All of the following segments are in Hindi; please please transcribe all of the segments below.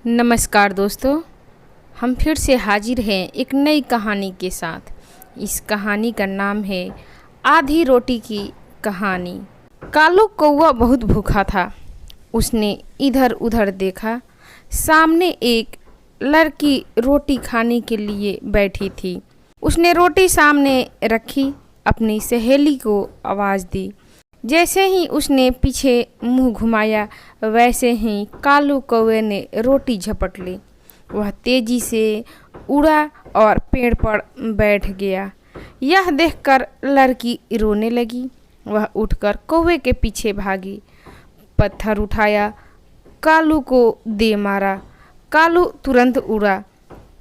नमस्कार दोस्तों, हम फिर से हाजिर हैं एक नई कहानी के साथ। इस कहानी का नाम है आधी रोटी की कहानी। कालू कौवा बहुत भूखा था। उसने इधर उधर देखा। सामने एक लड़की रोटी खाने के लिए बैठी थी। उसने रोटी सामने रखी, अपनी सहेली को आवाज़ दी। जैसे ही उसने पीछे मुंह घुमाया, वैसे ही कालू कौवे ने रोटी झपट ली। वह तेजी से उड़ा और पेड़ पर बैठ गया। यह देखकर लड़की रोने लगी। वह उठकर कौवे के पीछे भागी, पत्थर उठाया, कालू को दे मारा। कालू तुरंत उड़ा,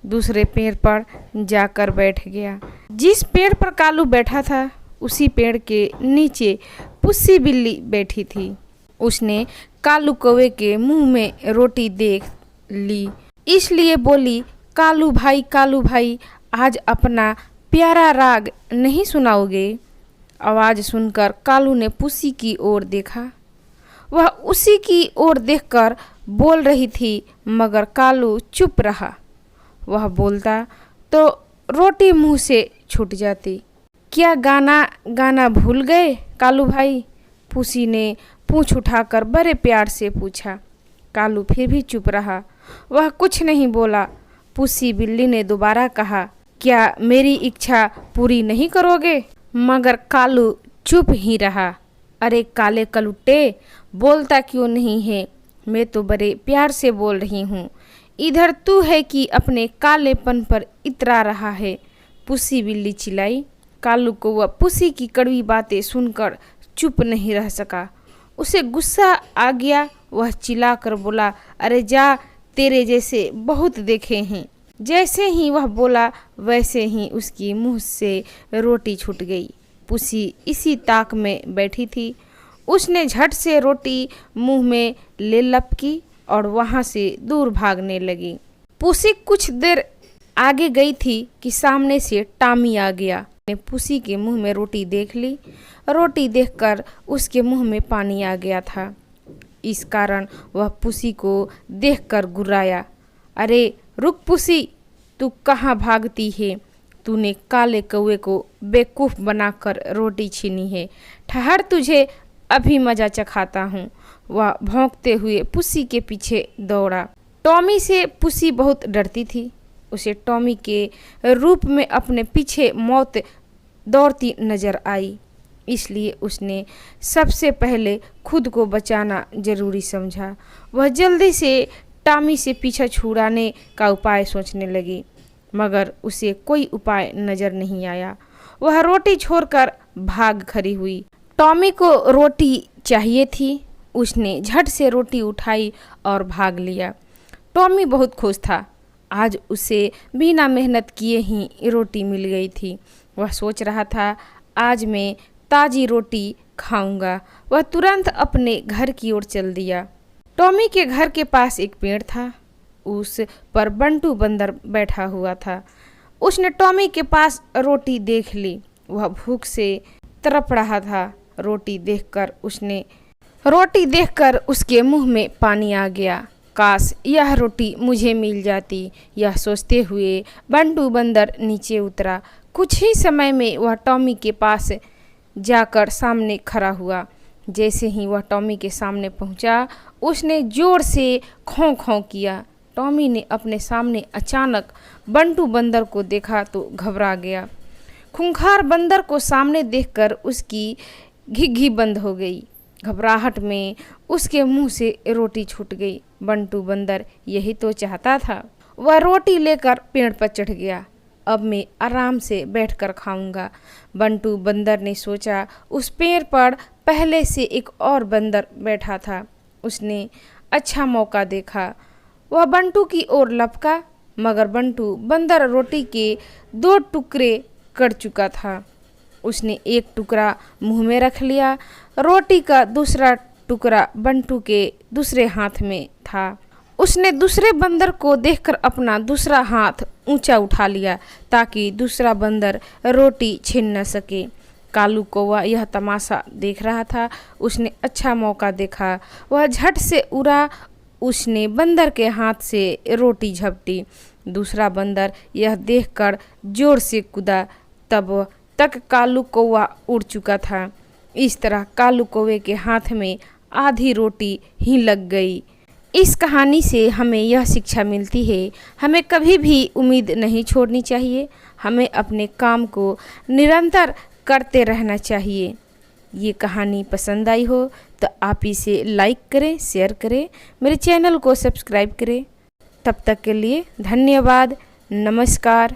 दूसरे पेड़ पर जाकर बैठ गया। जिस पेड़ पर कालू बैठा था, उसी पेड़ के नीचे पुस्सी बिल्ली बैठी थी। उसने कालू कौवे के मुंह में रोटी देख ली, इसलिए बोली, कालू भाई, आज अपना प्यारा राग नहीं सुनाओगे? आवाज़ सुनकर कालू ने पुस्सी की ओर देखा। वह उसी की ओर देखकर बोल रही थी, मगर कालू चुप रहा। वह बोलता तो रोटी मुंह से छूट जाती। क्या गाना भूल गए कालू भाई? पुसी ने पूंछ उठाकर बड़े प्यार से पूछा। कालू फिर भी चुप रहा। वह कुछ नहीं बोला। पुसी बिल्ली ने दोबारा कहा, क्या मेरी इच्छा पूरी नहीं करोगे? मगर कालू चुप ही रहा। अरे काले कलुट्टे, बोलता क्यों नहीं है? मैं तो बड़े प्यार से बोल रही हूँ। इधर तू है कि अपने कालेपन पर इतरा रहा है? पुसी बिल्ली चिल्लाई। कालू कौवा पुसी की कड़वी बातें सुनकर चुप नहीं रह सका। उसे गुस्सा आ गया। वह चिल्लाकर बोला, अरे जा, तेरे जैसे बहुत देखे हैं। जैसे ही वह बोला, वैसे ही उसकी मुंह से रोटी छूट गई। पुसी इसी ताक में बैठी थी। उसने झट से रोटी मुंह में ले लपकी और वहां से दूर भागने लगी। पुसी कुछ देर आगे गई थी कि सामने से टॉमी आ गया। पुसी के मुंह में रोटी देख ली। रोटी देखकर उसके मुंह में पानी आ गया था। इस कारण वह पुसी को देखकर गुर्राया। अरे रुक पुसी, तू कहाँ भागती है? तूने काले कौवे को बेवकूफ़ बनाकर रोटी छीनी है। ठहर, तुझे अभी मजा चखाता हूँ। वह भौंकते हुए पुसी के पीछे दौड़ा। टॉमी से पुसी बहुत डरती थी। उसे टॉमी के रूप में अपने पीछे मौत दौड़ती नजर आई, इसलिए उसने सबसे पहले खुद को बचाना जरूरी समझा। वह जल्दी से टॉमी से पीछा छुड़ाने का उपाय सोचने लगी, मगर उसे कोई उपाय नजर नहीं आया। वह रोटी छोड़कर भाग खड़ी हुई। टॉमी को रोटी चाहिए थी। उसने झट से रोटी उठाई और भाग लिया। टॉमी बहुत खुश था। आज उसे बिना मेहनत किए ही रोटी मिल गई थी। वह सोच रहा था, आज मैं ताज़ी रोटी खाऊंगा। वह तुरंत अपने घर की ओर चल दिया। टॉमी के घर के पास एक पेड़ था। उस पर बंटू बंदर बैठा हुआ था। उसने टॉमी के पास रोटी देख ली। वह भूख से तड़प रहा था। रोटी देखकर उसके मुंह में पानी आ गया। काश यह रोटी मुझे मिल जाती, यह सोचते हुए बंटू बंदर नीचे उतरा। कुछ ही समय में वह टॉमी के पास जाकर सामने खड़ा हुआ। जैसे ही वह टॉमी के सामने पहुंचा, उसने जोर से खौं खौं किया। टॉमी ने अपने सामने अचानक बंटू बंदर को देखा तो घबरा गया। खूंखार बंदर को सामने देखकर उसकी घिघी बंद हो गई। घबराहट में उसके मुंह से रोटी छूट गई। बंटू बंदर यही तो चाहता था। वह रोटी लेकर पेड़ पर चढ़ गया। अब मैं आराम से बैठकर खाऊंगा, बंटू बंदर ने सोचा। उस पेड़ पर पहले से एक और बंदर बैठा था। उसने अच्छा मौका देखा। वह बंटू की ओर लपका, मगर बंटू बंदर रोटी के 2 टुकड़े कर चुका था। उसने एक टुकड़ा मुंह में रख लिया। रोटी का दूसरा टुकड़ा बंटू के दूसरे हाथ में था। उसने दूसरे बंदर को देखकर अपना दूसरा हाथ ऊंचा उठा लिया, ताकि दूसरा बंदर रोटी छीन न सके। कालू कौवा यह तमाशा देख रहा था। उसने अच्छा मौका देखा। वह झट से उड़ा उसने बंदर के हाथ से रोटी झपटी। दूसरा बंदर यह देखकर जोर से कूदा। तब तक कालू कौवा उड़ चुका था। इस तरह कालू कौवे के हाथ में आधी रोटी ही लग गई। इस कहानी से हमें यह शिक्षा मिलती है, हमें कभी भी उम्मीद नहीं छोड़नी चाहिए, हमें अपने काम को निरंतर करते रहना चाहिए। ये कहानी पसंद आई हो तो आप इसे लाइक करें, शेयर करें, मेरे चैनल को सब्सक्राइब करें। तब तक के लिए धन्यवाद। नमस्कार।